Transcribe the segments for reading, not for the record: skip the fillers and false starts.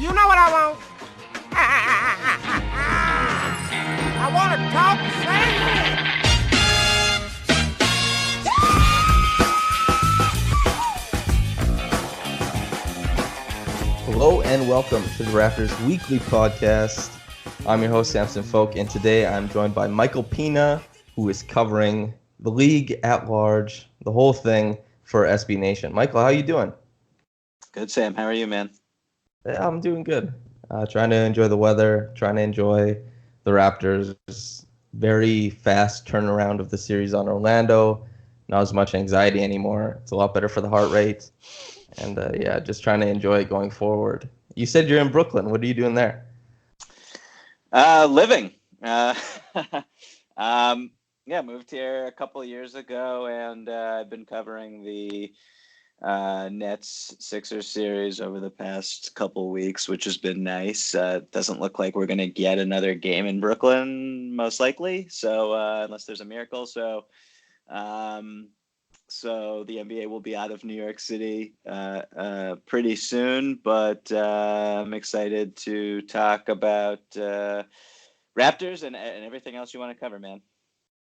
You know what I want? I want to talk crazy. Hello and welcome to the Raptors Weekly Podcast. I'm your host, Samson Folk, and today I'm joined by Michael Pina, who is covering the league at large, the whole thing for SB Nation. Michael, how you doing? Good, Sam. How are you, man? Yeah, I'm doing good. Trying to enjoy the weather, trying to enjoy the Raptors' very fast turnaround of the series on Orlando. Not as much anxiety anymore. It's a lot better for the heart rate. And just trying to enjoy it going forward. You said you're in Brooklyn. What are you doing there? Living. Moved here a couple of years ago, and I've been covering the Nets Sixers series over the past couple of weeks, which has been nice. Doesn't look like we're going to get another game in Brooklyn, most likely. So unless there's a miracle. So the NBA will be out of New York City pretty soon, but I'm excited to talk about Raptors and everything else you want to cover, man.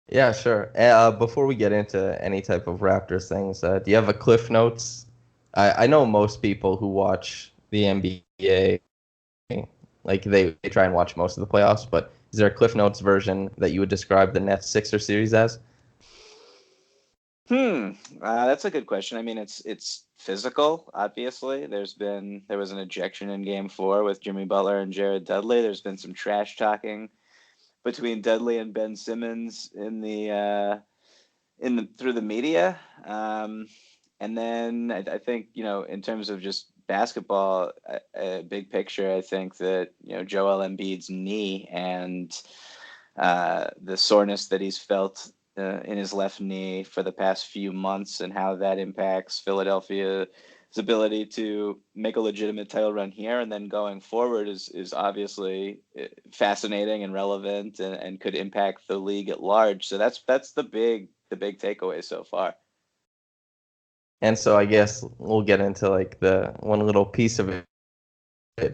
Yeah, sure. Before we get into any type of Raptors things, do you have a Cliff Notes? I know most people who watch the NBA, like they try and watch most of the playoffs, but is there a Cliff Notes version that you would describe the Nets Sixers series as? That's a good question. I mean, it's physical, obviously. There was an ejection in Game 4 with Jimmy Butler and Jared Dudley. There's been some trash talking between Dudley and Ben Simmons through the media. And then I think, in terms of just basketball, a big picture, I think that, Joel Embiid's knee and the soreness that he's felt in his left knee for the past few months and how that impacts Philadelphia's ability to make a legitimate title run here and then going forward is obviously fascinating and relevant and could impact the league at large. So that's the big takeaway so far. And so I guess we'll get into like the one little piece of it.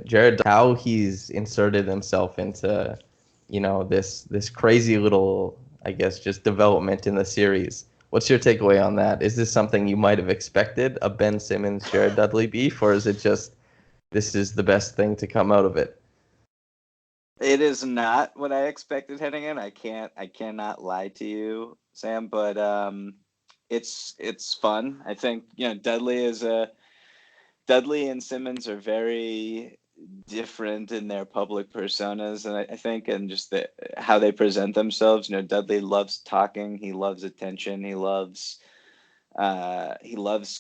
Jared, how he's inserted himself into, this crazy little, I guess, just development in the series. What's your takeaway on that? Is this something you might have expected, a Ben Simmons, Jared Dudley beef, or is it just this is the best thing to come out of it? It is not what I expected heading in. I cannot lie to you, Sam, but it's fun. I think, Dudley and Simmons are very different in their public personas, and I think, and just how they present themselves. Dudley loves talking, he loves attention, he loves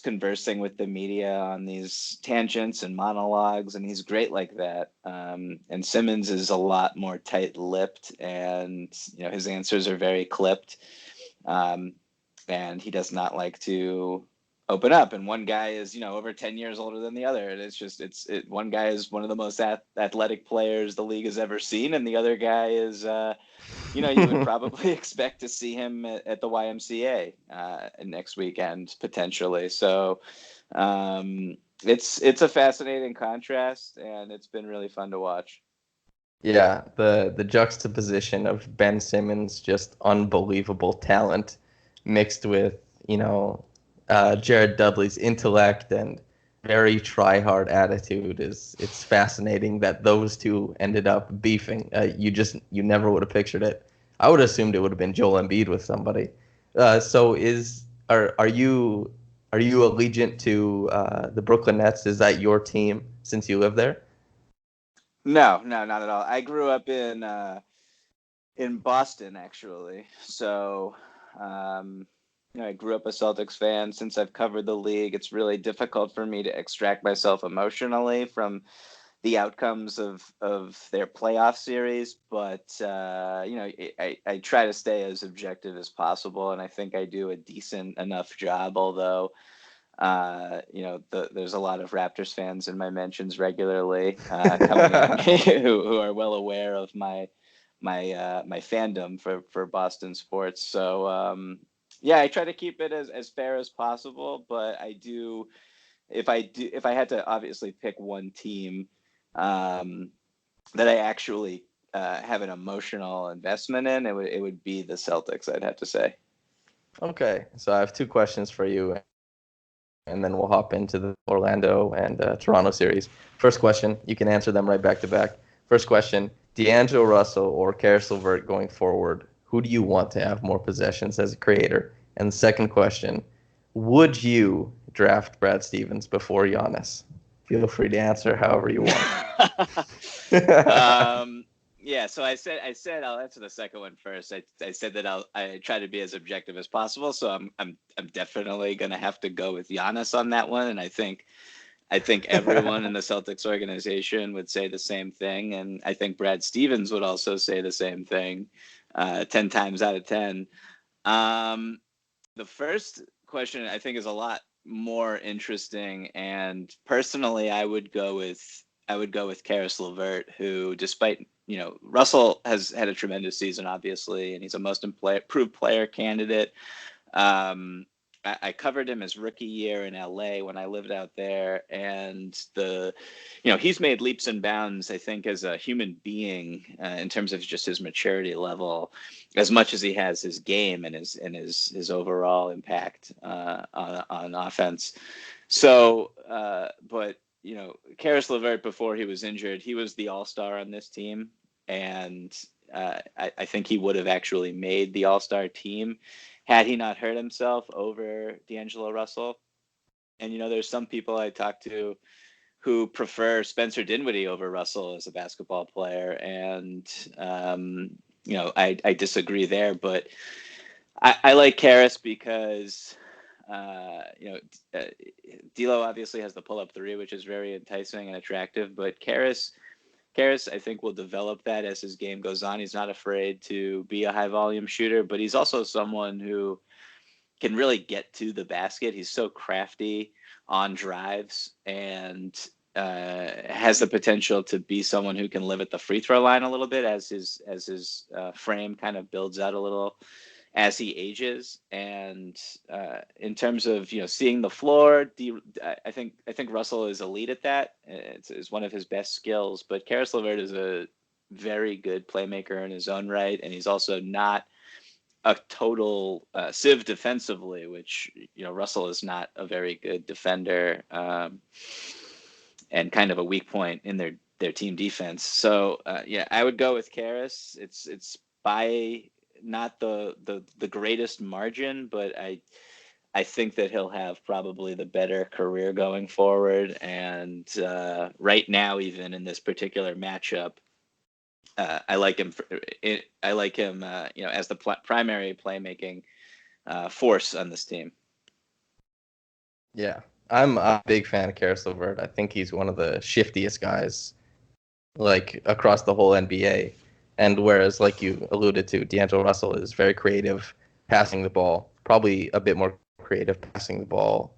conversing with the media on these tangents and monologues, and he's great like that. And Simmons is a lot more tight-lipped, and his answers are very clipped, and he does not like to open up. And one guy is over 10 years older than the other, and one guy is one of the most athletic players the league has ever seen, and the other guy is you would probably expect to see him at the YMCA next weekend potentially. So it's a fascinating contrast, and it's been really fun to watch. Yeah, the juxtaposition of Ben Simmons' just unbelievable talent mixed with Jared Dudley's intellect and very try-hard attitude it's fascinating that those two ended up beefing. You never would have pictured it. I would have assumed it would have been Joel Embiid with somebody. So are you allegiant to the Brooklyn Nets? Is that your team since you live there? No, not at all. I grew up in Boston, actually. So I grew up a Celtics fan. Since I've covered the league, it's really difficult for me to extract myself emotionally from the outcomes of their playoff series. But, I try to stay as objective as possible, and I think I do a decent enough job, although, there's a lot of Raptors fans in my mentions regularly coming at me who are well aware of my fandom for Boston sports. So, I try to keep it as fair as possible, but I do, if I had to obviously pick one team that I actually have an emotional investment in, it would be the Celtics, I'd have to say. Okay, so I have two questions for you, and then we'll hop into the Orlando and Toronto series. First question, you can answer them right back to back. First question, D'Angelo Russell or Caris LeVert going forward, who do you want to have more possessions as a creator? And the second question, would you draft Brad Stevens before Giannis? Feel free to answer however you want. Yeah, so I said I'll answer the second one first. I said that I try to be as objective as possible, so I'm definitely gonna have to go with Giannis on that one, and I think everyone in the Celtics organization would say the same thing, and I think Brad Stevens would also say the same thing, 10 times out of 10. The first question I think is a lot more interesting, and personally, I would go with Caris LeVert, who, despite Russell has had a tremendous season, obviously, and he's a most improved player candidate. I covered him his rookie year in LA when I lived out there, and he's made leaps and bounds, I think, as a human being in terms of just his maturity level, as much as he has his game and his overall impact on offense. So, but Caris LeVert, before he was injured, he was the all-star on this team, and I think he would have actually made the all-star team had he not hurt himself over D'Angelo Russell. And there's some people I talk to who prefer Spencer Dinwiddie over Russell as a basketball player, and I disagree there, but I like Caris because D'Lo obviously has the pull-up three, which is very enticing and attractive, but Caris, I think, will develop that as his game goes on. He's not afraid to be a high-volume shooter, but he's also someone who can really get to the basket. He's so crafty on drives and has the potential to be someone who can live at the free throw line a little bit as his frame kind of builds out a little as he ages. And in terms of seeing the floor, I think Russell is elite at that. It's one of his best skills. But Caris LeVert is a very good playmaker in his own right, and he's also not a total sieve defensively, which Russell is not a very good defender, and kind of a weak point in their team defense. So I would go with Caris. It's by not the greatest margin, but I think that he'll have probably the better career going forward. And right now, even in this particular matchup, I like him. As the primary playmaking force on this team. Yeah, I'm a big fan of Caris LeVert. I think he's one of the shiftiest guys, like, across the whole NBA. And whereas, like you alluded to, D'Angelo Russell is very creative passing the ball, probably a bit more creative passing the ball,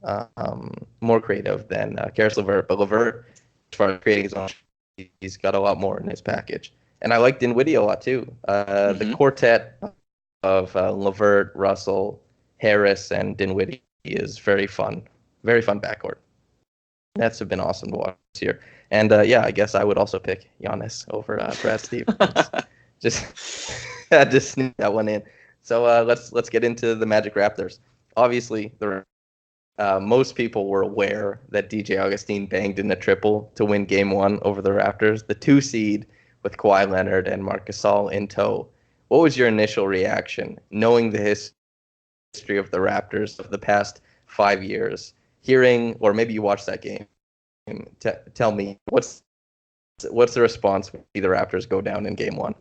more creative than Caris LeVert. But LeVert, as far as creating his own, he's got a lot more in his package. And I like Dinwiddie a lot, too. The quartet of LeVert, Russell, Harris, and Dinwiddie is very fun backcourt. That's been awesome to watch this year. And I guess I would also pick Giannis over Brad Stevens. just had to sneak that one in. So let's get into the Magic Raptors. Obviously, most people were aware that DJ Augustine banged in a triple to win Game 1 over the Raptors, the 2 seed with Kawhi Leonard and Marc Gasol in tow. What was your initial reaction, knowing the history of the Raptors of the past 5 years, hearing, or maybe you watched that game? Tell me, what's the response when the Raptors go down in Game 1?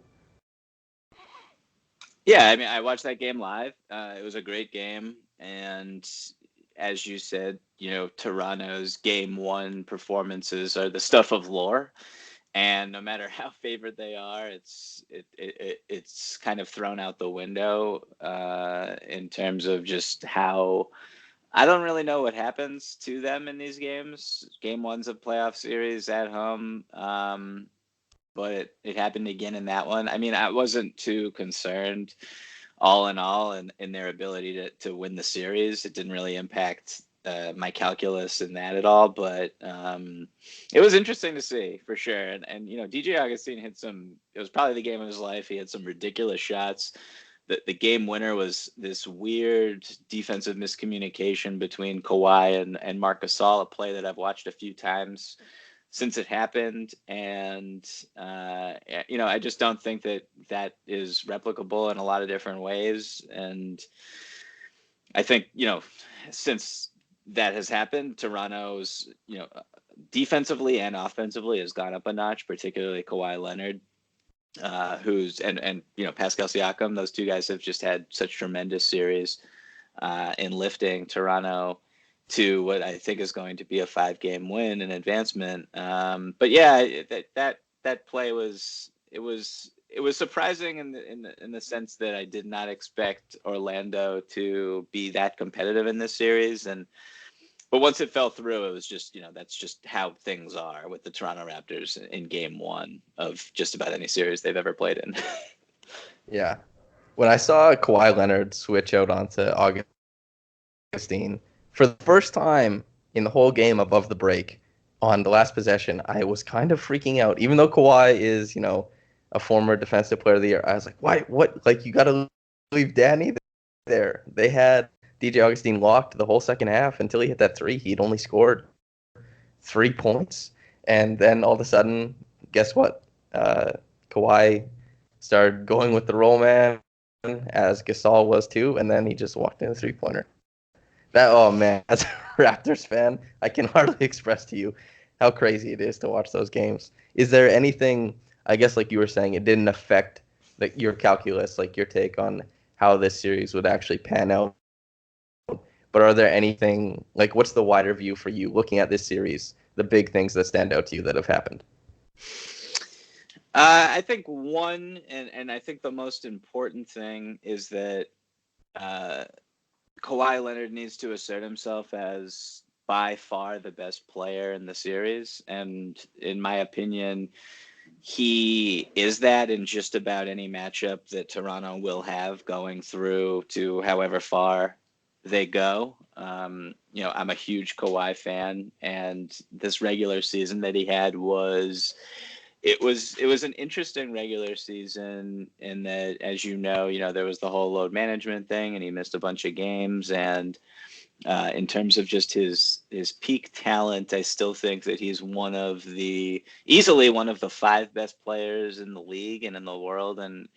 Yeah, I mean, I watched that game live. It was a great game, and as you said, Toronto's Game 1 performances are the stuff of lore, and no matter how favored they are, it's kind of thrown out the window in terms of just how. I don't really know what happens to them in these games. Game 1's a playoff series at home, but it happened again in that one. I mean, I wasn't too concerned all in all in their ability to win the series. It didn't really impact my calculus in that at all, but it was interesting to see for sure. And DJ Augustine hit some. It was probably the game of his life. He had some ridiculous shots. The game winner was this weird defensive miscommunication between Kawhi and Marc Gasol, a play that I've watched a few times since it happened. And, I just don't think that is replicable in a lot of different ways. And I think, since that has happened, Toronto's, defensively and offensively has gone up a notch, particularly Kawhi Leonard. Who's and Pascal Siakam, those two guys have just had such tremendous series in lifting Toronto to what I think is going to be a 5-game win and advancement. But yeah, that play was surprising in the sense that I did not expect Orlando to be that competitive in this series. But once it fell through, it was just, that's just how things are with the Toronto Raptors in game 1 of just about any series they've ever played in. Yeah. When I saw Kawhi Leonard switch out onto Augustine, for the first time in the whole game above the break on the last possession, I was kind of freaking out. Even though Kawhi is, a former defensive player of the year, I was like, why? What? Like, you got to leave Danny there. They had DJ Augustine locked the whole second half until he hit that 3. He'd only scored 3 points. And then all of a sudden, guess what? Kawhi started going with the roll man, as Gasol was too, and then he just walked in a 3-pointer. Oh man, as a Raptors fan, I can hardly express to you how crazy it is to watch those games. Is there anything, I guess like you were saying, it didn't affect your calculus, like your take on how this series would actually pan out? But are there anything, like what's the wider view for you looking at this series, the big things that stand out to you that have happened? I think one, and I think the most important thing is that Kawhi Leonard needs to assert himself as by far the best player in the series. And in my opinion, he is that in just about any matchup that Toronto will have going through to however far they go. I'm a huge Kawhi fan, and this regular season that he had was an interesting regular season in that, as there was the whole load management thing, and he missed a bunch of games. And in terms of just his peak talent, I still think that he's easily one of the 5 best players in the league and in the world. And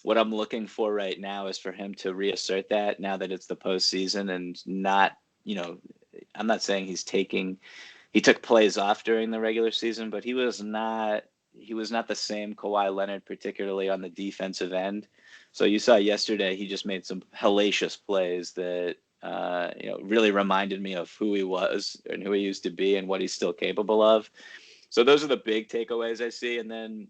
what I'm looking for right now is for him to reassert that now that it's the postseason, and not, I'm not saying he took plays off during the regular season, but he was not the same Kawhi Leonard, particularly on the defensive end. So you saw yesterday, he just made some hellacious plays that, really reminded me of who he was and who he used to be and what he's still capable of. So those are the big takeaways I see. And then,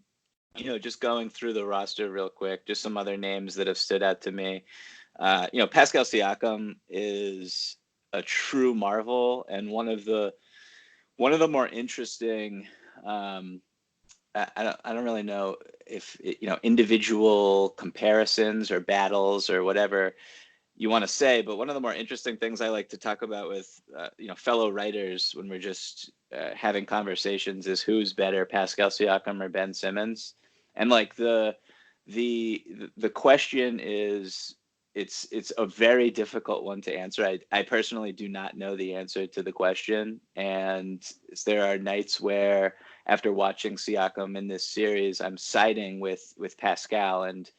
just going through the roster real quick, just some other names that have stood out to me. Pascal Siakam is a true marvel, and one of the more interesting, I don't really know if individual comparisons or battles or whatever you want to say, but one of the more interesting things I like to talk about with fellow writers when we're just having conversations is who's better, Pascal Siakam or Ben Simmons. And like the question is, it's a very difficult one to answer. I personally do not know the answer to the question, and there are nights where after watching Siakam in this series, I'm siding with Pascal, and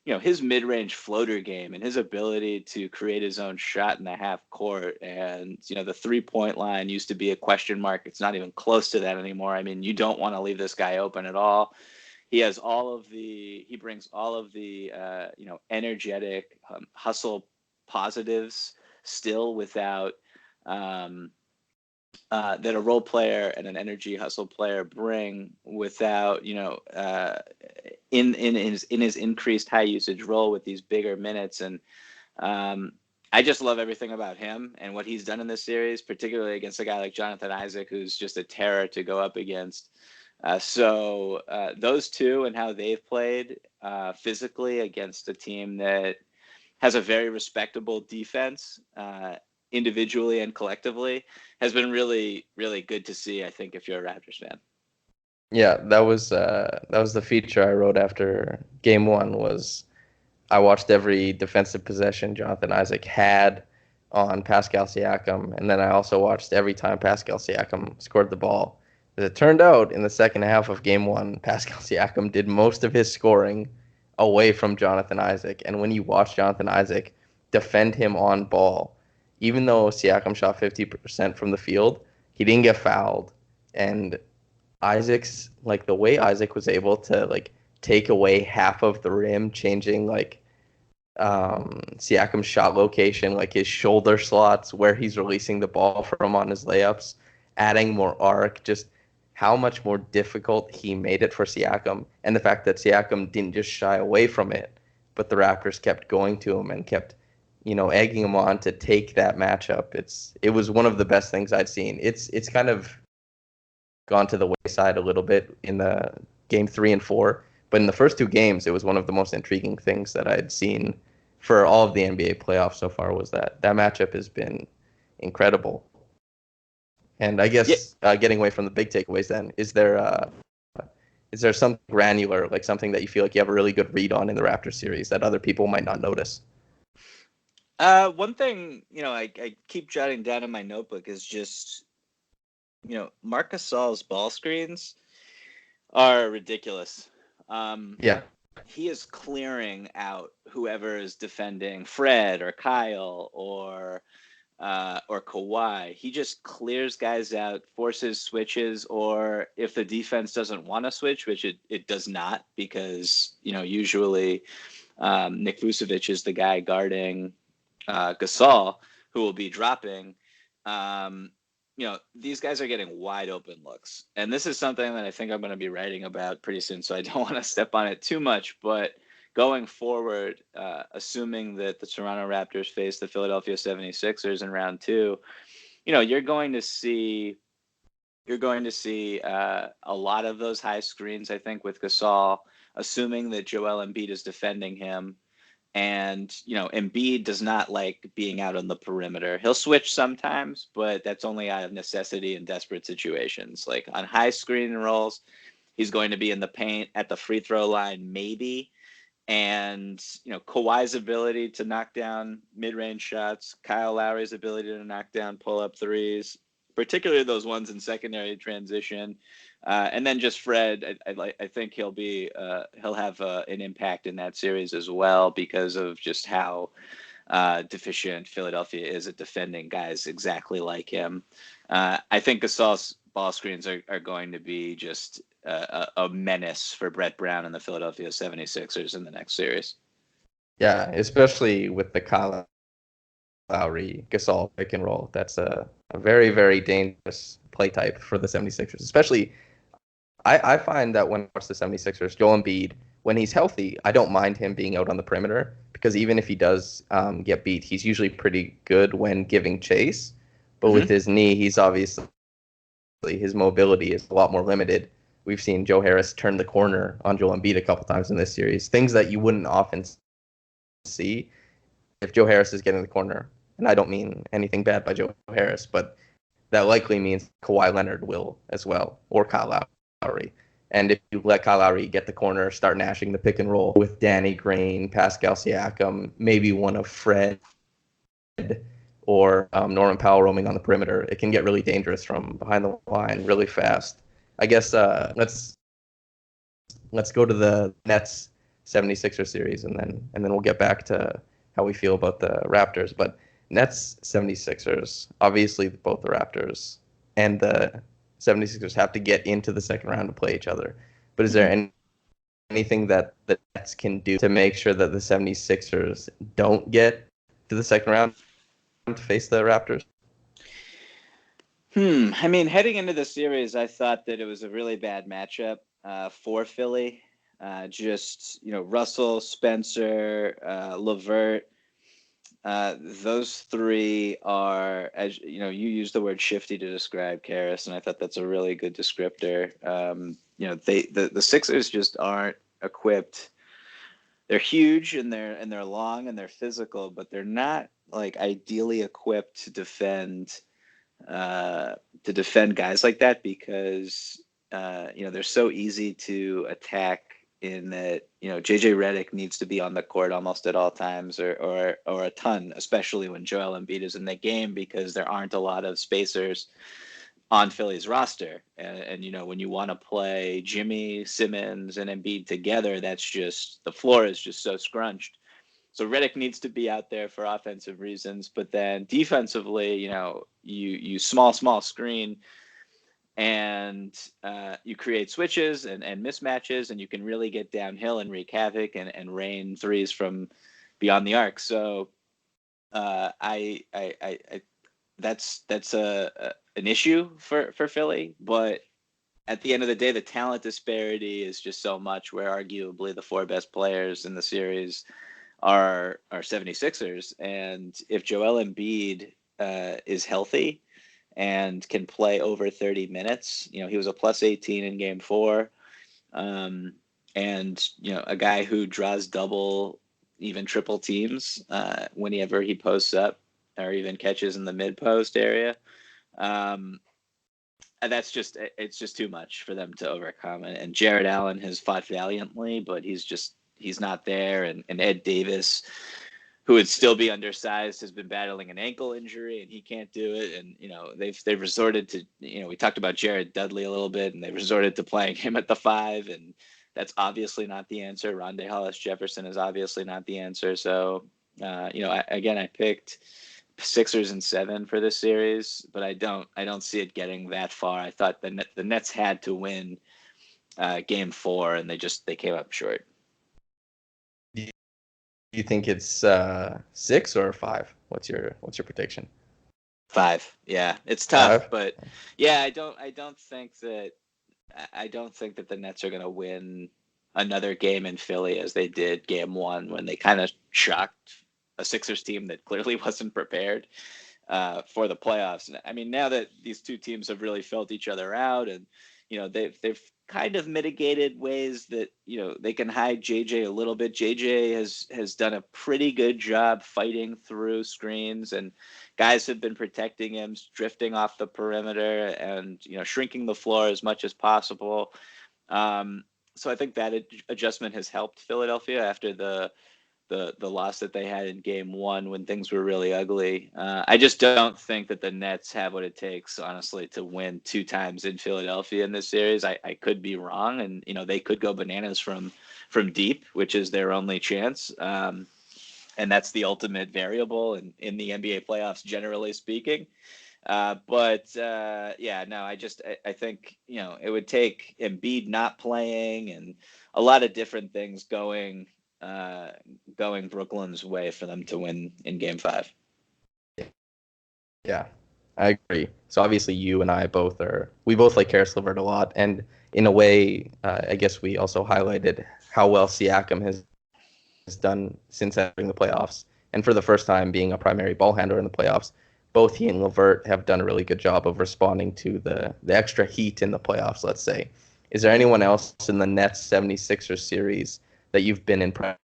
his mid-range floater game and his ability to create his own shot in the half court, and the 3-point line used to be a question mark. It's not even close to that anymore. I mean, you don't want to leave this guy open at all. He brings all of the energetic hustle positives still without that a role player and an energy hustle player bring without in his increased high usage role with these bigger minutes. And I just love everything about him and what he's done in this series, particularly against a guy like Jonathan Isaac, who's just a terror to go up against. So those two and how they've played physically against a team that has a very respectable defense individually and collectively has been really, really good to see, I think, if you're a Raptors fan. Yeah, that was the feature I wrote after game one. Was I watched every defensive possession Jonathan Isaac had on Pascal Siakam, and then I also watched every time Pascal Siakam scored the ball. As it turned out, in the second half of game one, Pascal Siakam did most of his scoring away from Jonathan Isaac. And when you watch Jonathan Isaac defend him on ball, even though Siakam shot 50% from the field, he didn't get fouled. And Isaac's, like, the way Isaac was able to, like, take away half of the rim, changing, like, Siakam's shot location, like his shoulder slots, where he's releasing the ball from on his layups, adding more arc, just how much more difficult he made it for Siakam. And the fact that Siakam didn't just shy away from it, but the Raptors kept going to him and kept, egging him on to take that matchup. It was one of the best things I'd seen. It's kind of gone to the wayside a little bit in the game 3 and 4. But in the first two games, it was one of the most intriguing things that I'd seen for all of the NBA playoffs so far. Was that matchup has been incredible. And I guess getting away from the big takeaways, then is there something granular, like something that you feel like you have a really good read on in the Raptors series that other people might not notice? One thing I keep jotting down in my notebook is just Marc Gasol's ball screens are ridiculous. Yeah. He is clearing out whoever is defending Fred or Kyle or Kawhi. He just clears guys out, forces switches, or if the defense doesn't want to switch, which it does not, because usually Nick Vucevic is the guy guarding Gasol, who will be dropping. These guys are getting wide open looks. And this is something that I think I'm going to be writing about pretty soon, so I don't want to step on it too much. But going forward, assuming that the Toronto Raptors face the Philadelphia 76ers in round 2, you're going to see a lot of those high screens, I think, with Gasol, assuming that Joel Embiid is defending him. And, Embiid does not like being out on the perimeter. He'll switch sometimes, but that's only out of necessity in desperate situations. Like on high screen rolls, he's going to be in the paint at the free throw line, maybe. And, Kawhi's ability to knock down mid-range shots, Kyle Lowry's ability to knock down pull-up threes, particularly those ones in secondary transition. And then just Fred, I think he'll have an impact in that series as well, because of just how deficient Philadelphia is at defending guys exactly like him. I think Gasol's ball screens are going to be just a menace for Brett Brown and the Philadelphia 76ers in the next series. Yeah, especially with the Kyle Lowry Gasol pick and roll. That's a very, very dangerous play type for the 76ers, especially. I find that when I watch the 76ers, Joel Embiid, when he's healthy, I don't mind him being out on the perimeter, because even if he does get beat, he's usually pretty good when giving chase. But with his knee, he's obviously, his mobility is a lot more limited. We've seen Joe Harris turn the corner on Joel Embiid a couple times in this series, things that you wouldn't often see if Joe Harris is getting the corner. And I don't mean anything bad by Joe Harris, but that likely means Kawhi Leonard will as well, or Kyle Lowry. And if you let Kyle Lowry get the corner, start gnashing the pick and roll with Danny Green, Pascal Siakam, maybe one of Fred or Norman Powell roaming on the perimeter, it can get really dangerous from behind the line really fast. I guess let's go to the Nets 76er series, and then we'll get back to how we feel about the Raptors. But Nets 76ers, obviously both the Raptors and the 76ers have to get into the second round to play each other. But is there anything that the Nets can do to make sure that the 76ers don't get to the second round to face the Raptors? I mean, heading into the series, I thought that it was a really bad matchup for Philly. Russell, Spencer, LeVert. Those three are, as you used the word shifty to describe Caris, and I thought that's a really good descriptor. The Sixers just aren't equipped. They're huge and they're long and they're physical, but they're not like ideally equipped to defend guys like that because they're so easy to attack in that JJ Redick needs to be on the court almost at all times or a ton, especially when Joel Embiid is in the game because there aren't a lot of spacers on Philly's roster. And when you want to play Jimmy, Simmons, and Embiid together, that's just the floor is just so scrunched. So Redick needs to be out there for offensive reasons, but then defensively, you small screen and you create switches and mismatches, and you can really get downhill and wreak havoc and rain threes from beyond the arc. So I that's an issue for Philly, but at the end of the day, the talent disparity is just so much where arguably the four best players in the series are 76ers. And if Joel Embiid is healthy and can play over 30 minutes, he was a plus 18 in game 4. And, a guy who draws double, even triple teams whenever he posts up or even catches in the mid post area. And it's just too much for them to overcome. And Jarrett Allen has fought valiantly, but he's not there. And Ed Davis, who would still be undersized, has been battling an ankle injury and he can't do it. And, they've resorted to, we talked about Jared Dudley a little bit, and they resorted to playing him at the 5. And that's obviously not the answer. Rondae Hollis-Jefferson is obviously not the answer. So, I picked Sixers and 7 for this series, but I don't see it getting that far. I thought the Nets had to win game 4, and they came up short. Do you think it's 6 or 5? What's your prediction? 5. Yeah, it's tough, 5? but yeah, I don't think that the Nets are going to win another game in Philly as they did game 1 when they kind of shocked a Sixers team that clearly wasn't prepared for the playoffs. I mean, now that these two teams have really felt each other out, and they've kind of mitigated ways that they can hide JJ a little bit. JJ has done a pretty good job fighting through screens, and guys have been protecting him, drifting off the perimeter, and shrinking the floor as much as possible. So I think that adjustment has helped Philadelphia after the loss that they had in game 1 when things were really ugly. I just don't think that the Nets have what it takes, honestly, to win 2 times in Philadelphia in this series. I could be wrong, and they could go bananas from deep, which is their only chance. And that's the ultimate variable in the NBA playoffs, generally speaking. I think it would take Embiid not playing and a lot of different things going Brooklyn's way for them to win in game 5. Yeah, I agree. So obviously you and I both like Caris LeVert a lot. And in a way, I guess we also highlighted how well Siakam has done since entering the playoffs. And for the first time being a primary ball handler in the playoffs, both he and LeVert have done a really good job of responding to the extra heat in the playoffs, let's say. Is there anyone else in the Nets 76ers series that you've been impressed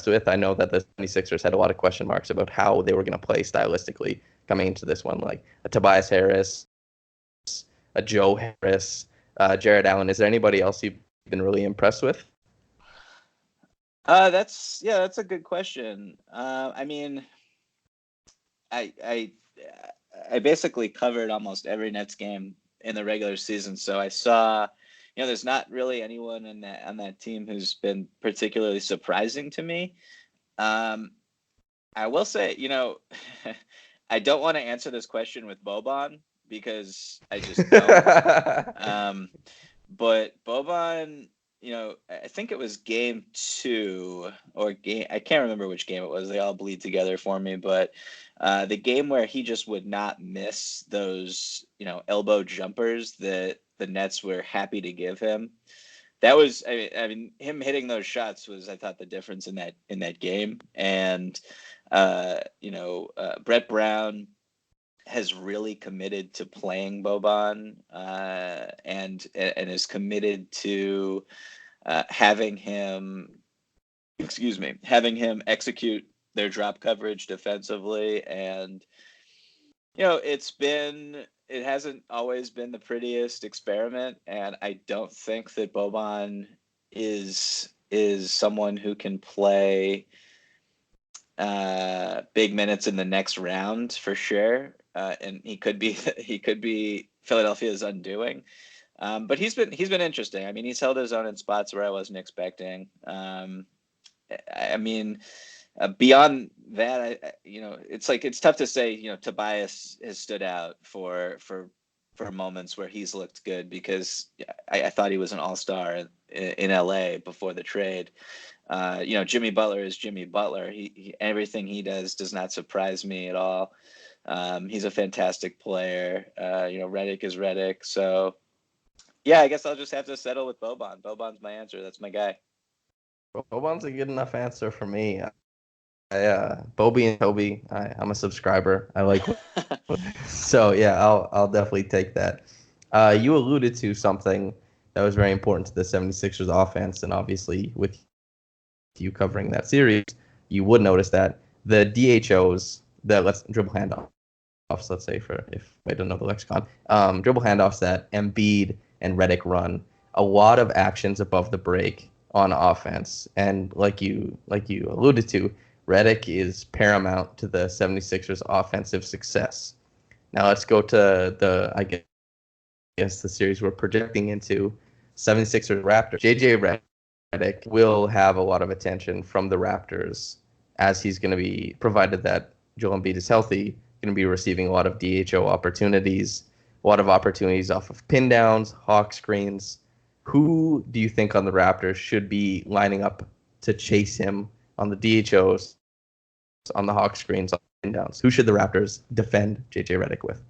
with? I know that the 76ers had a lot of question marks about how they were going to play stylistically coming into this one, like a Tobias Harris, a Joe Harris, Jarrett Allen. Is there anybody else you've been really impressed with? That's a good question. I mean, I basically covered almost every Nets game in the regular season, so I saw, there's not really anyone on that team who's been particularly surprising to me. I will say, I don't want to answer this question with Boban because I just don't. But Boban, I think it was game 2 or I can't remember which game it was. They all bleed together for me, but the game where he just would not miss those, elbow jumpers that the Nets were happy to give him. That was, I mean, him hitting those shots was, I thought, the difference in that game. And, Brett Brown has really committed to playing Boban and is committed to having him execute their drop coverage defensively. And, it hasn't always been the prettiest experiment. And I don't think that Boban is someone who can play big minutes in the next round for sure. And he could be Philadelphia's undoing. But he's been interesting. I mean, he's held his own in spots where I wasn't expecting. Beyond that, it's tough to say. Tobias has stood out for moments where he's looked good, because I thought he was an all-star in LA before the trade. Jimmy Butler is Jimmy Butler. He everything he does not surprise me at all. He's a fantastic player. Redick is Redick. So, yeah, I guess I'll just have to settle with Boban. Boban's my answer. That's my guy. Boban's a good enough answer for me. Bobby and Toby, I'm a subscriber. I like so yeah, I'll definitely take that. You alluded to something that was very important to the 76ers offense, and obviously with you covering that series, you would notice that the DHOs, let's dribble handoffs, let's say, for if I don't know the lexicon, dribble handoffs that Embiid and Redick run, a lot of actions above the break on offense, and like you alluded to, Redick is paramount to the 76ers offensive success. Now let's go to I guess the series we're projecting into, 76ers Raptors. JJ Redick will have a lot of attention from the Raptors, as he's going to be, provided that Joel Embiid is healthy, going to be receiving a lot of DHO opportunities, a lot of opportunities off of pin downs, hawk screens. Who do you think on the Raptors should be lining up to chase him on the DHOs, on the hawk screens, on pin downs? Who should the Raptors defend JJ Redick with?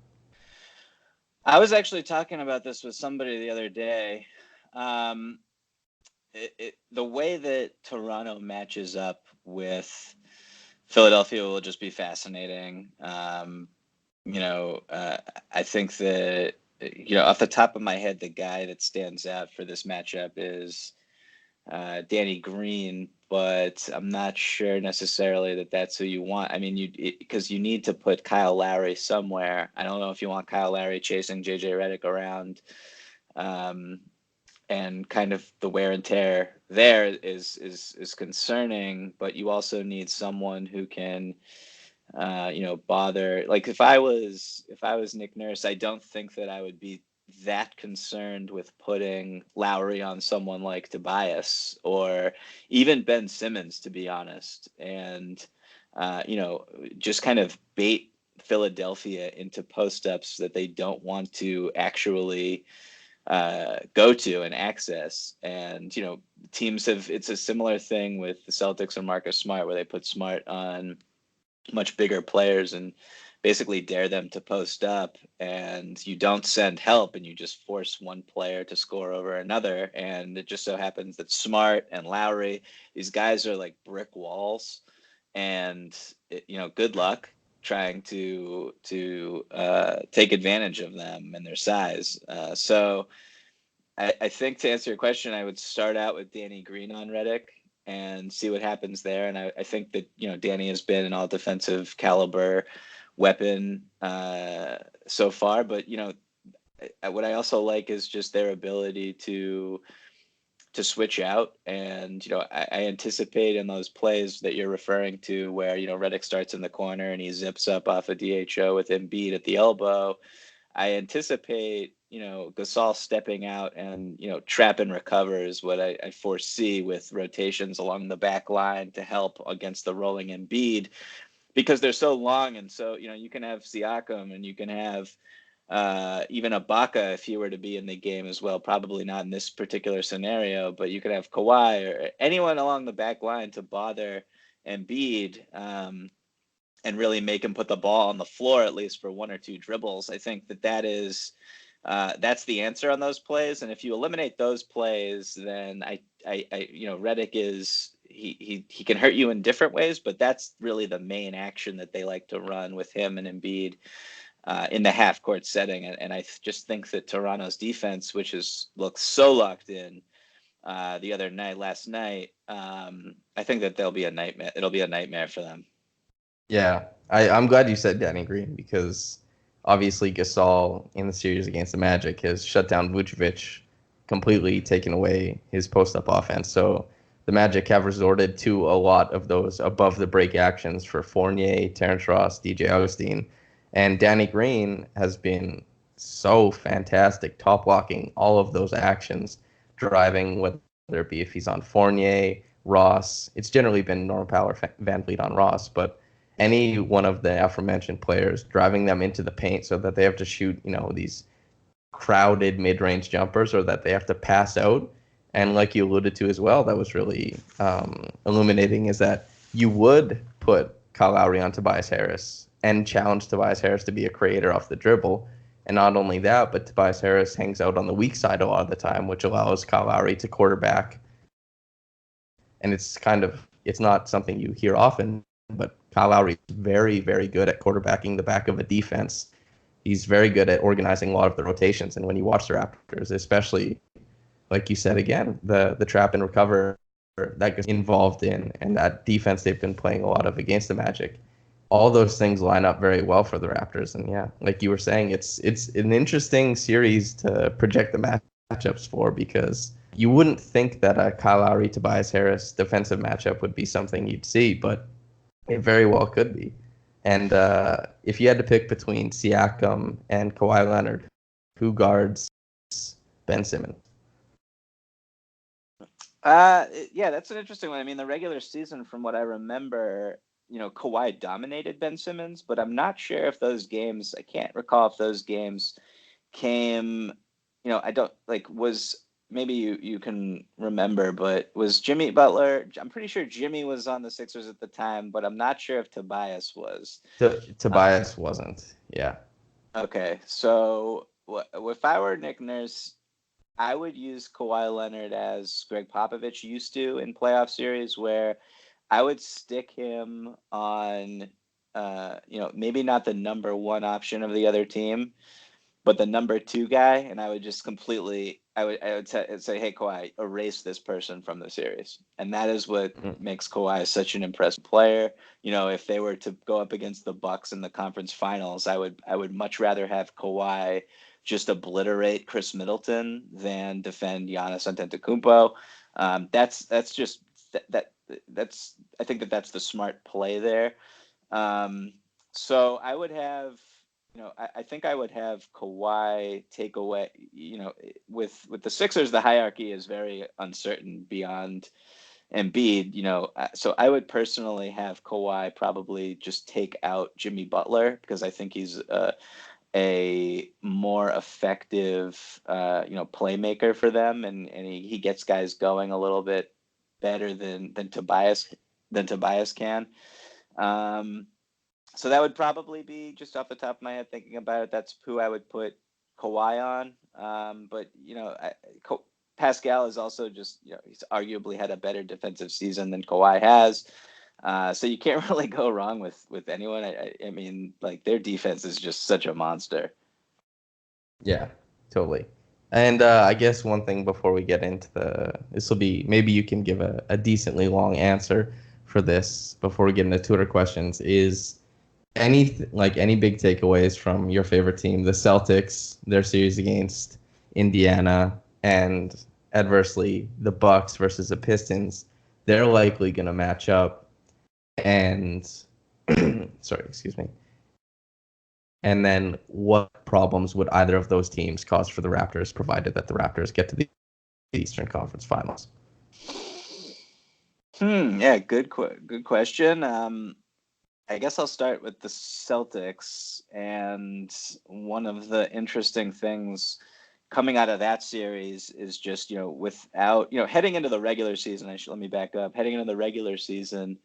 I was actually talking about this with somebody the other day. The way that Toronto matches up with Philadelphia will just be fascinating. I think that, off the top of my head, the guy that stands out for this matchup is Danny Green, but I'm not sure necessarily that that's who you want. I mean, because you need to put Kyle Lowry somewhere. I don't know if you want Kyle Lowry chasing JJ Redick around, and kind of the wear and tear there is concerning. But you also need someone who can, bother. Like if I was Nick Nurse, I don't think that I would be that concerned with putting Lowry on someone like Tobias or even Ben Simmons, to be honest, and just kind of bait Philadelphia into post-ups that they don't want to actually go to and access. And teams have, it's a similar thing with the Celtics and Marcus Smart, where they put Smart on much bigger players and basically dare them to post up, and you don't send help, and you just force one player to score over another. And it just so happens that Smart and Lowry, these guys are like brick walls, and good luck trying to take advantage of them and their size. So I think, to answer your question, I would start out with Danny Green on Redick and see what happens there. And I think that Danny has been an all defensive caliber weapon so far, but what I also like is just their ability to switch out. And I anticipate in those plays that you're referring to, where Redick starts in the corner and he zips up off a DHO with Embiid at the elbow, I anticipate Gasol stepping out and trap and recover is what I foresee, with rotations along the back line to help against the rolling Embiid, because they're so long. And so, you can have Siakam, and you can have even Ibaka if he were to be in the game as well. Probably not in this particular scenario, but you could have Kawhi or anyone along the back line to bother Embiid and really make him put the ball on the floor, at least for one or two dribbles. I think that is that's the answer on those plays. And if you eliminate those plays, then Redick is, he can hurt you in different ways, but that's really the main action that they like to run with him and Embiid in the half court setting. And I just think that Toronto's defense, which looks so locked in last night, I think that they'll be a nightmare. It'll be a nightmare for them. Yeah, I'm glad you said Danny Green because obviously Gasol in the series against the Magic has shut down Vucevic, completely taken away his post-up offense. So the Magic have resorted to a lot of those above the break actions for Fournier, Terrence Ross, DJ Augustine, and Danny Green has been so fantastic, top blocking all of those actions, driving whether it be if he's on Fournier, Ross. It's generally been Norm Powell, Van Vliet on Ross, but any one of the aforementioned players, driving them into the paint so that they have to shoot, these crowded mid-range jumpers or that they have to pass out. And like you alluded to as well, that was really illuminating, is that you would put Kyle Lowry on Tobias Harris and challenge Tobias Harris to be a creator off the dribble. And not only that, but Tobias Harris hangs out on the weak side a lot of the time, which allows Kyle Lowry to quarterback. And it's not something you hear often, but Kyle Lowry is very, very good at quarterbacking the back of a defense. He's very good at organizing a lot of the rotations. And when you watch the Raptors, especially, like you said again, the trap and recover that gets involved in, and that defense they've been playing a lot of against the Magic, all those things line up very well for the Raptors. And yeah, like you were saying, it's an interesting series to project the matchups for, because you wouldn't think that a Kyle Lowry, Tobias Harris defensive matchup would be something you'd see, but it very well could be. And if you had to pick between Siakam and Kawhi Leonard, who guards Ben Simmons? Yeah, that's an interesting one. I mean, the regular season, from what I remember, Kawhi dominated Ben Simmons, but I'm not sure if those games, I can't recall if those games came, I don't, was, maybe you can remember, but was Jimmy Butler, I'm pretty sure Jimmy was on the Sixers at the time, but I'm not sure if Tobias was. Tobias wasn't, yeah. Okay, so if I were Nick Nurse, I would use Kawhi Leonard as Greg Popovich used to in playoff series, where I would stick him on, maybe not the number one option of the other team, but the number two guy, and I would just completely, I would say, hey, Kawhi, erase this person from the series. And that is what makes Kawhi such an impressive player. If they were to go up against the Bucks in the conference finals, I would much rather have Kawhi just obliterate Chris Middleton than defend Giannis Antetokounmpo. I think that's the smart play there. So I would have, I think I would have Kawhi take away, with the Sixers, the hierarchy is very uncertain beyond Embiid, so I would personally have Kawhi probably just take out Jimmy Butler, because I think he's a more effective, playmaker for them, and he gets guys going a little bit better than Tobias can. So that would probably be, just off the top of my head thinking about it, that's who I would put Kawhi on. But Pascal is also just, he's arguably had a better defensive season than Kawhi has. So you can't really go wrong with anyone. I mean, their defense is just such a monster. Yeah, totally. And I guess one thing before we get into this will be, maybe you can give a decently long answer for this before we get into Twitter questions, is any big takeaways from your favorite team, the Celtics, their series against Indiana, and adversely the Bucks versus the Pistons. They're likely going to match up, and sorry, excuse me. And then what problems would either of those teams cause for the Raptors, provided that the Raptors get to the Eastern Conference Finals? Yeah, good question. I guess I'll start with the Celtics, and one of the interesting things coming out of that series is just, without, heading into the regular season, let me back up. Heading into the regular season,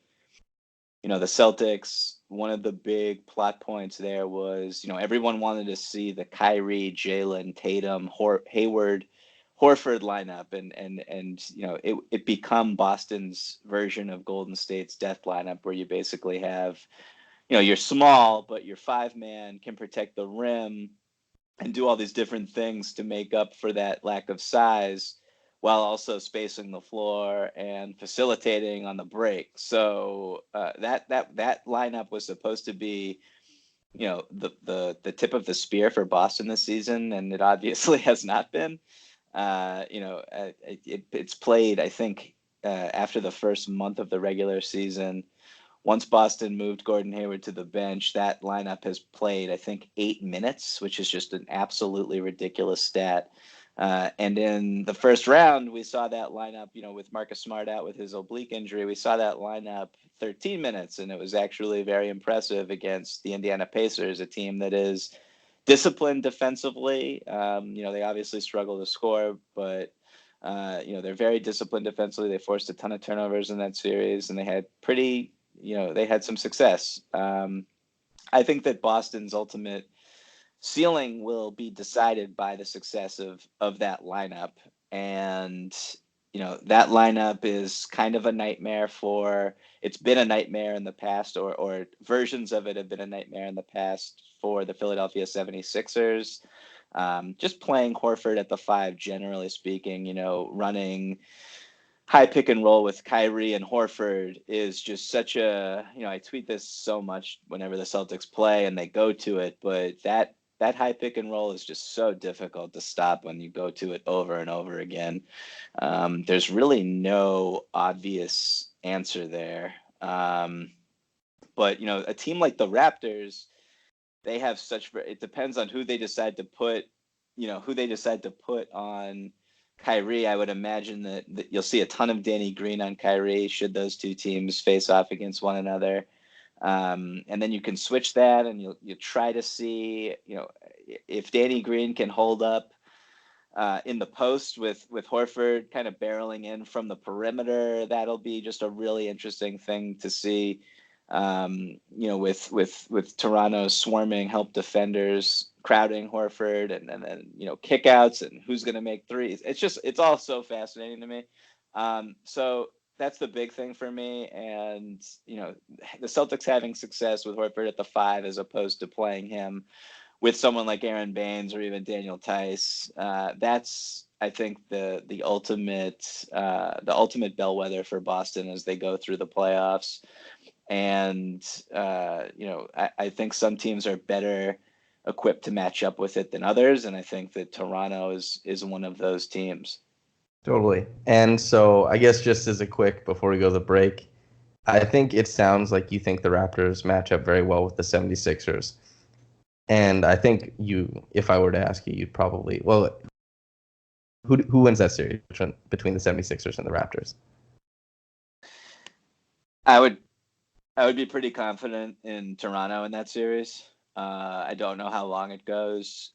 the Celtics, one of the big plot points there was, everyone wanted to see the Kyrie, Jalen, Tatum, Hayward, Horford lineup, and it become Boston's version of Golden State's death lineup, where you basically have, you're small, but your 5-man can protect the rim and do all these different things to make up for that lack of size. while also spacing the floor and facilitating on the break. So that lineup was supposed to be, the tip of the spear for Boston this season, and it obviously has not been. It's played, I think, after the first month of the regular season. Once Boston moved Gordon Hayward to the bench, that lineup has played, I think, 8 minutes, which is just an absolutely ridiculous stat. And in the first round, we saw that lineup, with Marcus Smart out with his oblique injury, we saw that lineup 13 minutes, and it was actually very impressive against the Indiana Pacers, a team that is disciplined defensively. They obviously struggle to score, but they're very disciplined defensively. They forced a ton of turnovers in that series, and they had they had some success. I think that Boston's ultimate ceiling will be decided by the success of that lineup. And, that lineup is kind of a nightmare it's been a nightmare in the past, or versions of it have been a nightmare in the past for the Philadelphia 76ers. Just playing Horford at the 5, generally speaking, running high pick and roll with Kyrie and Horford is just such I tweet this so much whenever the Celtics play and they go to it, but that high pick and roll is just so difficult to stop when you go to it over and over again. There's really no obvious answer there. But, a team like the Raptors, they have it depends on who they decide to put on Kyrie. I would imagine that you'll see a ton of Danny Green on Kyrie should those two teams face off against one another. And then you can switch that, and you try to see, if Danny Green can hold up in the post with Horford kind of barreling in from the perimeter. That'll be just a really interesting thing to see. With Toronto swarming help defenders, crowding Horford, and then kickouts, and who's going to make threes. It's all so fascinating to me. So that's the big thing for me. And the Celtics having success with Horford at the 5 as opposed to playing him with someone like Aaron Baines or even Daniel Tice. That's, I think, the ultimate bellwether for Boston as they go through the playoffs. And, I think some teams are better equipped to match up with it than others. And I think that Toronto is one of those teams. Totally. And so I guess just as a quick, before we go to the break, I think it sounds like you think the Raptors match up very well with the 76ers. And I think if I were to ask you, you'd probably, who wins that series between the 76ers and the Raptors? I would be pretty confident in Toronto in that series. I don't know how long it goes.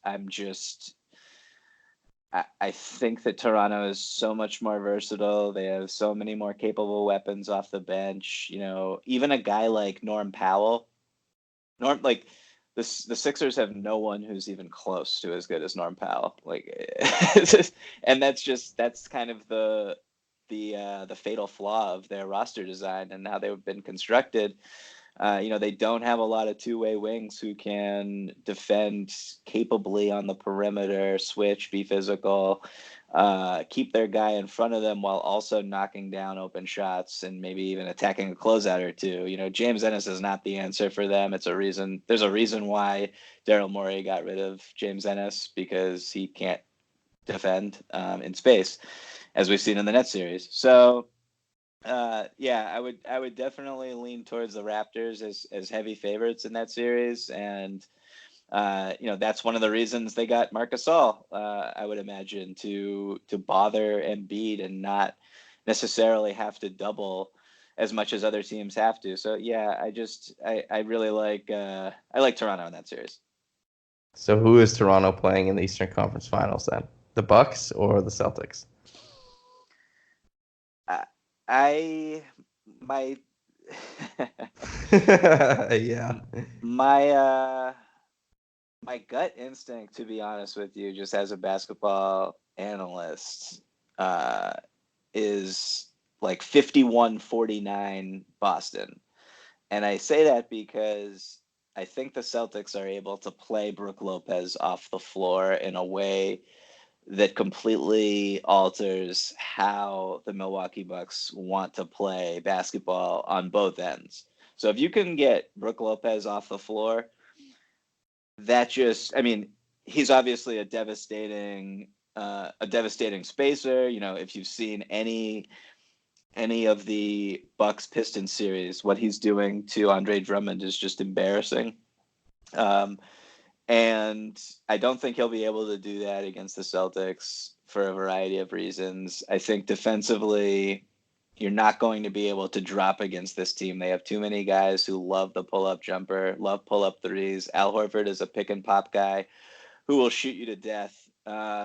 I think that Toronto is so much more versatile. They have so many more capable weapons off the bench. Even a guy like Norm Powell. The Sixers have no one who's even close to as good as Norm Powell. And that's kind of the fatal flaw of their roster design and how they've been constructed. They don't have a lot of two-way wings who can defend capably on the perimeter, switch, be physical, keep their guy in front of them while also knocking down open shots and maybe even attacking a closeout or two. James Ennis is not the answer for them. There's a reason why Daryl Morey got rid of James Ennis, because he can't defend in space, as we've seen in the Nets series. So, I would definitely lean towards the Raptors as heavy favorites in that series. And, that's one of the reasons they got Marc Gasol, I would imagine, to bother Embiid and not necessarily have to double as much as other teams have to. So, I really like Toronto in that series. So who is Toronto playing in the Eastern Conference Finals then? The Bucks or the Celtics? My gut instinct, to be honest with you, just as a basketball analyst, is like 51-49 Boston. And I say that because I think the Celtics are able to play Brook Lopez off the floor in a way that completely alters how the Milwaukee Bucks want to play basketball on both ends. So if you can get Brook Lopez off the floor, that just, I mean, he's obviously a devastating spacer. You know, if you've seen any of the Bucks Pistons series, what he's doing to Andre Drummond is just embarrassing. And I don't think he'll be able to do that against the Celtics for a variety of reasons. I think defensively, you're not going to be able to drop against this team. They have too many guys who love the pull-up jumper, love pull-up threes. Al Horford is a pick-and-pop guy who will shoot you to death.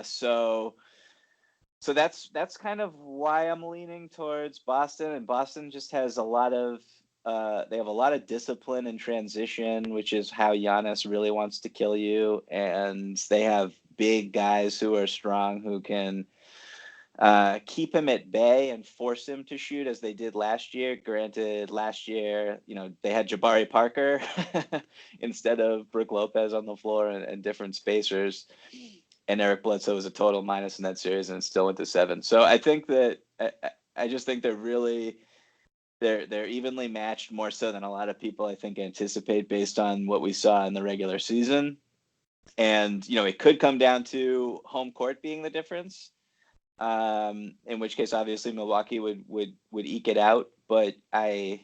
So that's kind of why I'm leaning towards Boston. And Boston just has a lot of they have a lot of discipline in transition, which is how Giannis really wants to kill you. And they have big guys who are strong, who can keep him at bay and force him to shoot, as they did last year. Granted, last year, you know, they had Jabari Parker instead of Brook Lopez on the floor and different spacers. And Eric Bledsoe was a total minus in that series, and it still went to 7. So I think that I just think they're really they're evenly matched, more so than a lot of people I think anticipate based on what we saw in the regular season. And you know, it could come down to home court being the difference. In which case, obviously, Milwaukee would eke it out. But I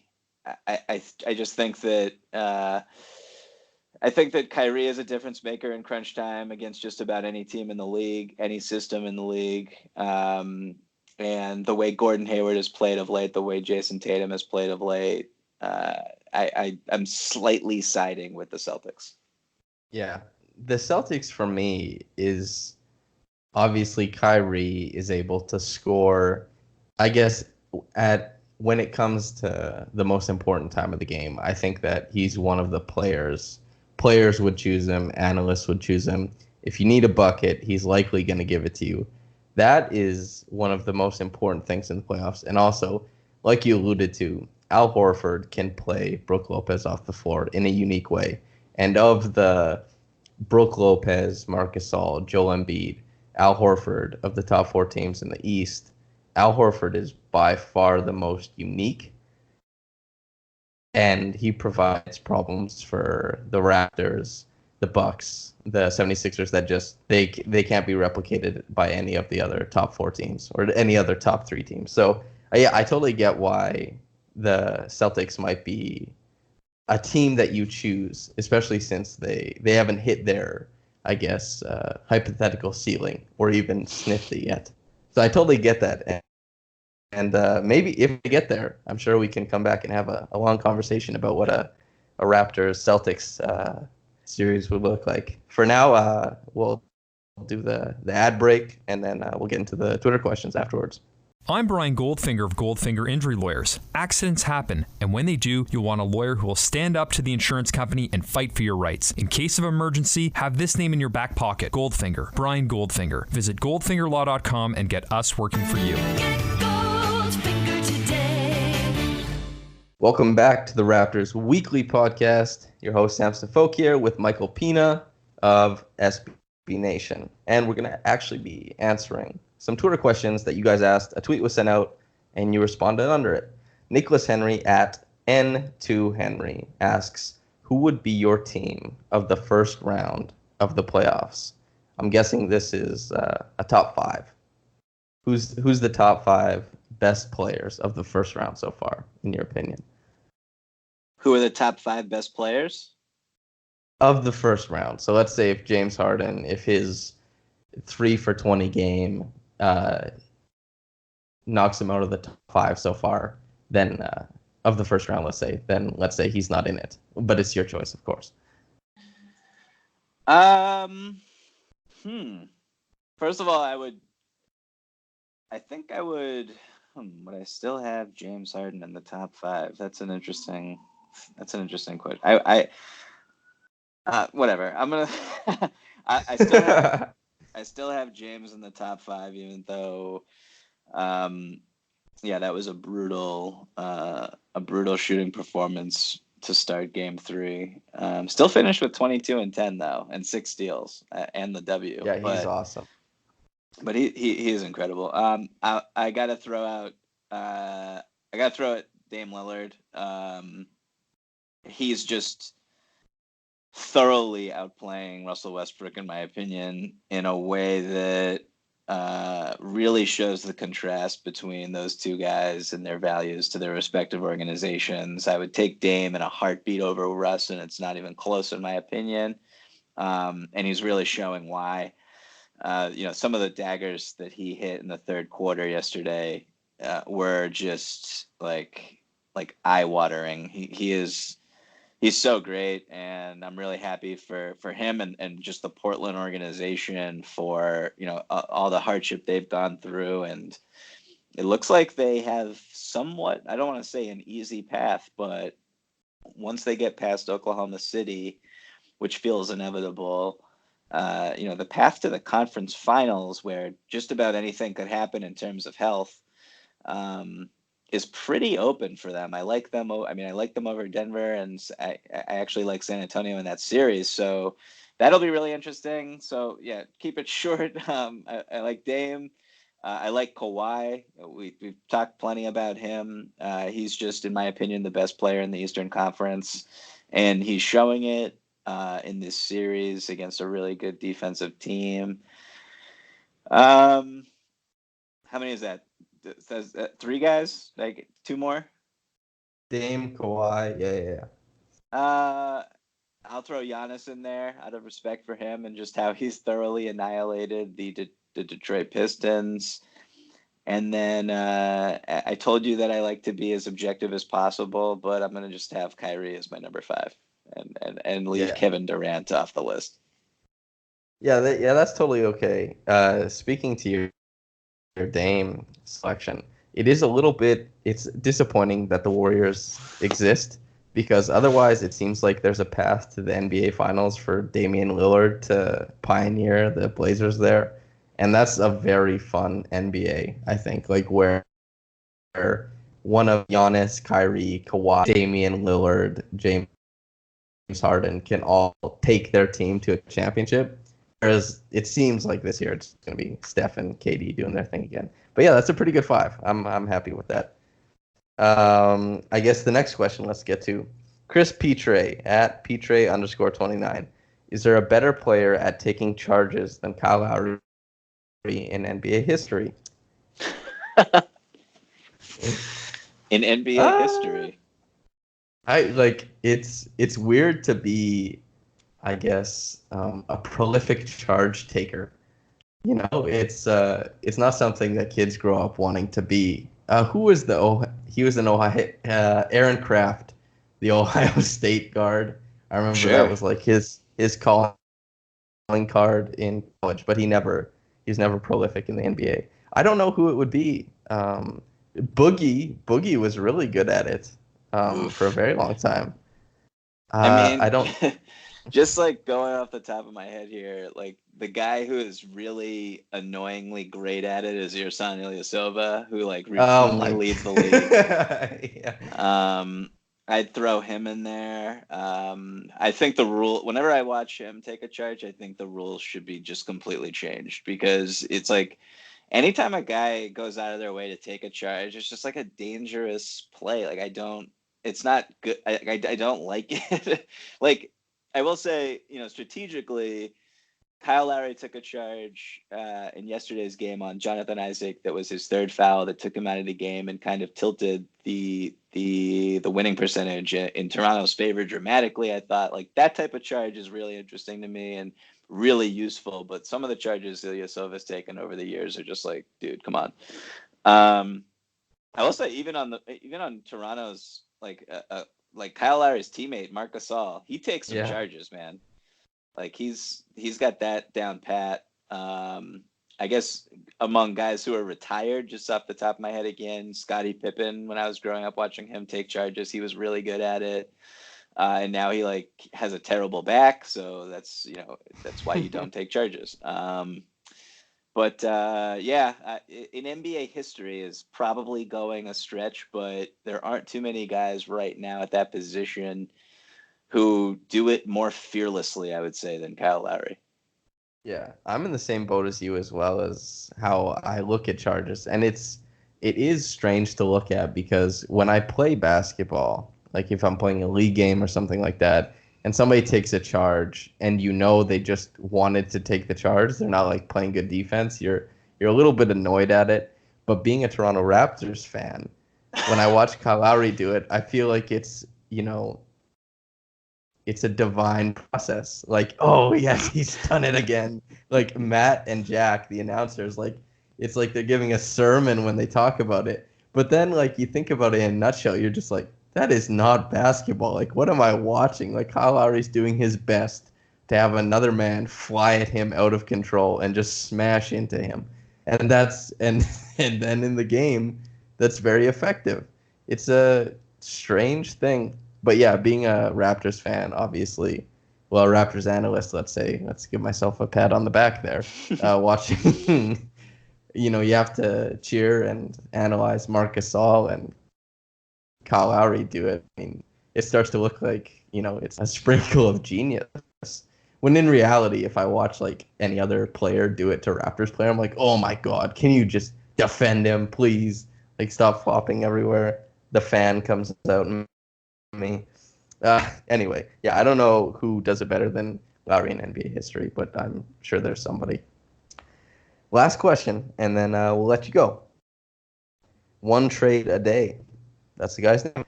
just think that I think that Kyrie is a difference maker in crunch time against just about any team in the league, any system in the league. And the way Gordon Hayward has played of late, the way Jason Tatum has played of late, I'm slightly siding with the Celtics. Yeah, the Celtics for me is obviously Kyrie is able to score, I guess, when it comes to the most important time of the game. I think that he's one of the players would choose him, analysts would choose him. If you need a bucket, he's likely going to give it to you. That is one of the most important things in the playoffs. And also, like you alluded to, Al Horford can play Brook Lopez off the floor in a unique way. And of the Brook Lopez, Marc Gasol, Joel Embiid, Al Horford, of the top 4 teams in the East, Al Horford is by far the most unique. And he provides problems for the Raptors, the Bucks, the 76ers that just they can't be replicated by any of the other top 4 teams or any other top 3 teams. So yeah, I totally get why the Celtics might be a team that you choose, especially since they haven't hit their, I guess, hypothetical ceiling or even sniffed it yet. So I totally get that. And maybe if we get there, I'm sure we can come back and have a long conversation about what a Raptors-Celtics series would look like. For now, we'll do the ad break, and then we'll get into the Twitter questions afterwards. I'm Brian Goldfinger of Goldfinger Injury Lawyers. Accidents happen, and when they do, you'll want a lawyer who will stand up to the insurance company and fight for your rights. In case of emergency, have this name in your back pocket: Goldfinger. Brian Goldfinger. Visit goldfingerlaw.com and get us working for you. Welcome back to the Raptors Weekly Podcast. Your host, Samson Folk, here with Michael Pina of SB Nation. And we're going to actually be answering some Twitter questions that you guys asked. A tweet was sent out, and you responded under it. Nicholas Henry at N2Henry asks, who would be your team of the first round of the playoffs? I'm guessing this is a top 5. Who's the top 5 best players of the first round so far, in your opinion? Who are the top 5 best players? Of the first round. So let's say if James Harden, if his 3 for 20 game knocks him out of the top 5 so far, then of the first round, let's say he's not in it. But it's your choice, of course. First of all, would I still have James Harden in the top 5? That's an interesting question. Whatever. I'm gonna. I still have James in the top 5, even though, that was a brutal shooting performance to start Game 3. Still finished with 22 and 10 though, and 6 steals and the W. Yeah, he's awesome. But he is incredible. I gotta throw out Dame Lillard. He's just thoroughly outplaying Russell Westbrook, in my opinion, in a way that really shows the contrast between those two guys and their values to their respective organizations. I would take Dame in a heartbeat over Russ, and it's not even close, in my opinion. And he's really showing why. Some of the daggers that he hit in the third quarter yesterday were just like eye-watering. He's so great, and I'm really happy for him and just the Portland organization for all the hardship they've gone through, and it looks like they have somewhat, I don't want to say an easy path, but once they get past Oklahoma City, which feels inevitable, the path to the conference finals, where just about anything could happen in terms of health, is pretty open for them. I like them. I like them over Denver, and I actually like San Antonio in that series. So that'll be really interesting. So yeah, keep it short. I like Dame. I like Kawhi. We've talked plenty about him. He's just, in my opinion, the best player in the Eastern Conference, and he's showing it in this series against a really good defensive team. How many is that? Says 3 guys, like 2 more. Dame, Kawhi, yeah. I'll throw Giannis in there out of respect for him and just how he's thoroughly annihilated the Detroit Pistons. And then I told you that I like to be as objective as possible, but I'm gonna just have Kyrie as my number 5 and leave Kevin Durant off the list. Yeah, that's totally okay. Speaking to your Dame selection, it's disappointing that the Warriors exist, because otherwise it seems like there's a path to the NBA Finals for Damian Lillard to pioneer the Blazers there, and that's a very fun NBA, I think, like where one of Giannis, Kyrie, Kawhi, Damian Lillard, James Harden can all take their team to a championship. Whereas it seems like this year it's going to be Steph and KD doing their thing again. But yeah, that's a pretty good 5. I'm happy with that. I guess the next question let's get to. Chris Petre at Petre_29. Is there a better player at taking charges than Kyle Lowry in NBA history? In NBA history? It's weird to be, I guess, a prolific charge taker. It's not something that kids grow up wanting to be. He was an Ohio, Aaron Kraft, the Ohio State guard. I remember that was like his calling card in college, but he's never prolific in the NBA. I don't know who it would be. Boogie was really good at it for a very long time. I don't. Just like going off the top of my head here, like the guy who is really annoyingly great at it is Ersan Ilyasova, who like routinely leads the league. Yeah. I'd throw him in there. I think whenever I watch him take a charge, I think the rules should be just completely changed, because it's like anytime a guy goes out of their way to take a charge, it's just like a dangerous play. Like it's not good. I don't like it. Like, I will say, strategically, Kyle Lowry took a charge in yesterday's game on Jonathan Isaac. That was his 3rd foul that took him out of the game and kind of tilted the winning percentage in Toronto's favor dramatically. I thought like that type of charge is really interesting to me and really useful. But some of the charges Ilyasova's taken over the years are just like, dude, come on. I will say even on Toronto's like Kyle Lowry's teammate Marc Gasol, he takes some charges, man. Like he's got that down pat. I guess among guys who are retired, just off the top of my head again, Scottie Pippen, when I was growing up watching him take charges, he was really good at it. And now he like has a terrible back, so that's why you don't take charges. But in NBA history is probably going a stretch, but there aren't too many guys right now at that position who do it more fearlessly, I would say, than Kyle Lowry. Yeah, I'm in the same boat as you as well as how I look at charges. And it is strange to look at because when I play basketball, like if I'm playing a league game or something like that, and somebody takes a charge and they just wanted to take the charge, they're not like playing good defense, you're a little bit annoyed at it. But being a Toronto Raptors fan, when I watch Kyle Lowry do it, I feel like it's a divine process. Like, oh yes, he's done it again. Like Matt and Jack, the announcers, like it's like they're giving a sermon when they talk about it. But then like you think about it in a nutshell, you're just like, that is not basketball. Like, what am I watching? Like Kyle Lowry's doing his best to have another man fly at him out of control and just smash into him. And and then in the game, that's very effective. It's a strange thing. But yeah, being a Raptors fan, obviously, well, a Raptors analyst, let's give myself a pat on the back there. Watching, you have to cheer and analyze Marc Gasol and Kyle Lowry do it. I mean, it starts to look like, it's a sprinkle of genius. When in reality, if I watch like any other player do it to a Raptors player, I'm like, oh my God, can you just defend him, please? Like, stop flopping everywhere. The fan comes out and me. Anyway, yeah, I don't know who does it better than Lowry in NBA history, but I'm sure there's somebody. Last question, and then we'll let you go. One trade a day. That's the guy's name.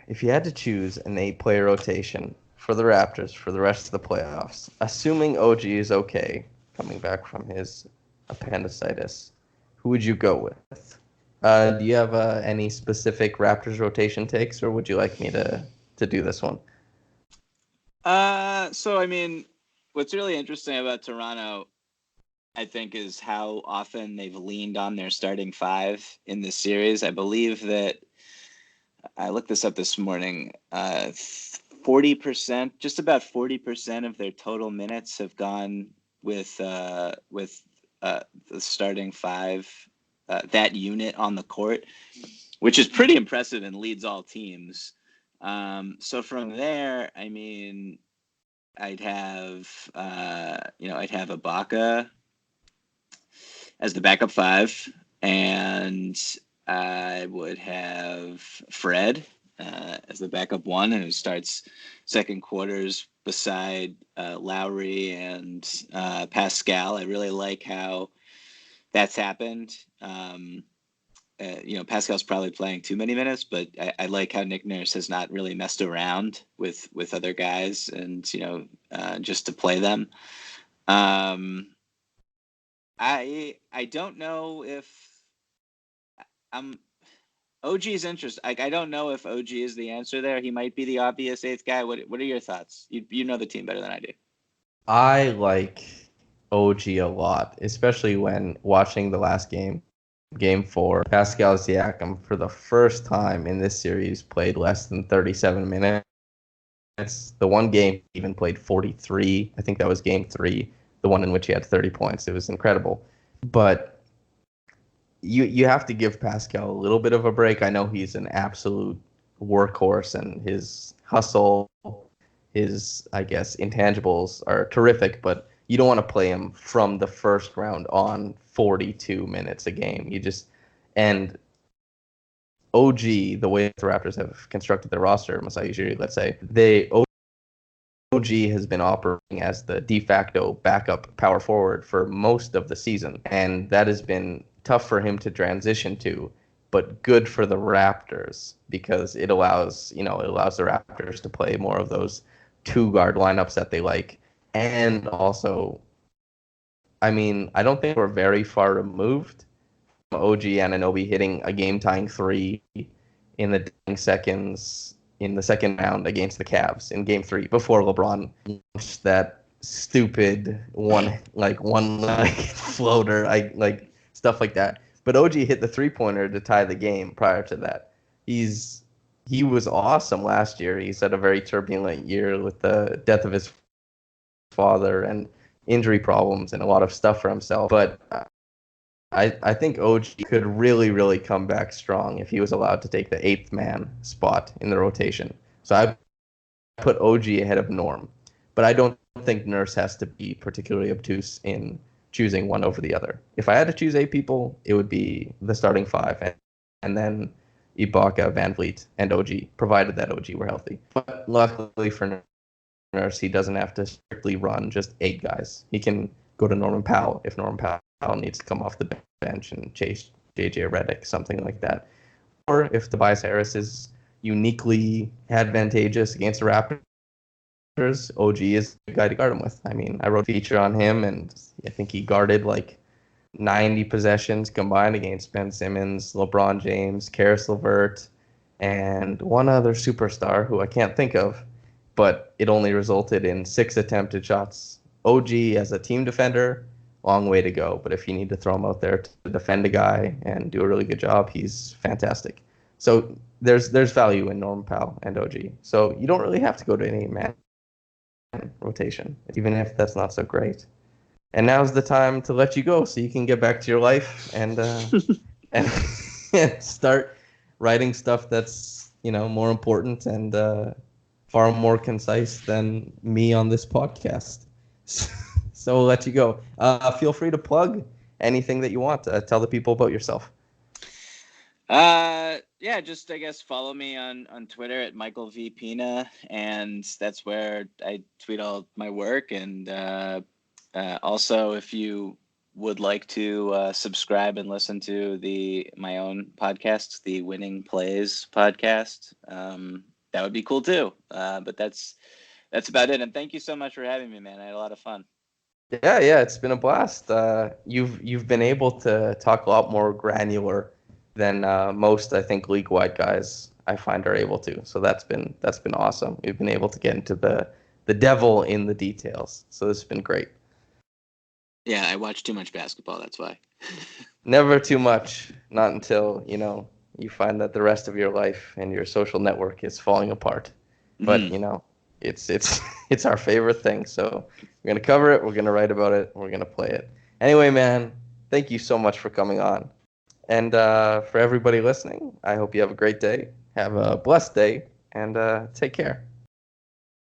If you had to choose an 8-player rotation for the Raptors for the rest of the playoffs, assuming OG is okay, coming back from his appendicitis, who would you go with? Do you have any specific Raptors rotation takes, or would you like me to do this one? So, I mean, what's really interesting about Toronto, I think, is how often they've leaned on their starting five in this series. I believe that I looked this up this morning. 40%, just about 40% of their total minutes have gone with the starting five, that unit on the court, which is pretty impressive and leads all teams. So from there, I mean, I'd have Ibaka as the backup five, and I would have Fred as the backup one, and who starts second quarters beside Lowry and Pascal. I really like how that's happened. Pascal's probably playing too many minutes, but I like how Nick Nurse has not really messed around with other guys and, just to play them. I don't know if OG's interest. I don't know if OG is the answer there. He might be the obvious eighth guy. What are your thoughts? You know the team better than I do. I like OG a lot, especially when watching the last game, Game 4. Pascal Siakam, for the first time in this series, played less than 37 minutes. The one game he even played 43. I think that was Game 3, the one in which he had 30 points. It was incredible. But you have to give Pascal a little bit of a break. I know he's an absolute workhorse, and his hustle, his, I guess, intangibles are terrific, but you don't want to play him from the first round on 42 minutes a game. And OG, the way the Raptors have constructed their roster, Masai Ujiri, let's say, OG has been operating as the de facto backup power forward for most of the season, and that has been tough for him to transition to, but good for the Raptors because it allows the Raptors to play more of those two-guard lineups that they like. And also, I mean, I don't think we're very far removed from OG Anunoby hitting a game-tying 3 in the seconds in the second round against the Cavs in Game 3 before LeBron launched that stupid one floater, stuff like that. But OG hit the 3-pointer to tie the game prior to that. He was awesome last year. He's had a very turbulent year with the death of his father and injury problems and a lot of stuff for himself. But I think OG could really, really come back strong if he was allowed to take the 8th man spot in the rotation. So I put OG ahead of Norm. But I don't think Nurse has to be particularly obtuse in choosing one over the other. If I had to choose 8 people, it would be the starting 5, and then Ibaka, Van Vliet, and OG, provided that OG were healthy. But luckily for Nurse, he doesn't have to strictly run just 8 guys. He can go to Norman Powell if Norman Powell needs to come off the bench and chase JJ Redick, something like that. Or if Tobias Harris is uniquely advantageous against the Raptors, OG is the guy to guard him with. I mean, I wrote a feature on him, and I think he guarded like 90 possessions combined against Ben Simmons, LeBron James, Caris LeVert, and one other superstar who I can't think of, but it only resulted in 6 attempted shots. OG as a team defender, long way to go, but if you need to throw him out there to defend a guy and do a really good job, he's fantastic. So there's value in Norman Powell and OG. So you don't really have to go to an 8-man rotation, even if that's not so great. And now's the time to let you go so you can get back to your life and and start writing stuff that's, more important and far more concise than me on this podcast. So we'll let you go. Feel free to plug anything that you want. Tell the people about yourself. Yeah, just I guess follow me on Twitter at Michael V Pina, and that's where I tweet all my work. And also, if you would like to subscribe and listen to my own podcast, the Winning Plays podcast, that would be cool too. But that's about it. And thank you so much for having me, man. I had a lot of fun. Yeah, it's been a blast. You've been able to talk a lot more granular than most, I think, league-wide guys I find are able to. So that's been awesome. We've been able to get into the devil in the details. So this has been great. Yeah, I watch too much basketball. That's why. Never too much. Not until you find that the rest of your life and your social network is falling apart. But it's our favorite thing. So we're gonna cover it. We're gonna write about it. We're gonna play it. Anyway, man, thank you so much for coming on. And for everybody listening, I hope you have a great day. Have a blessed day, and take care.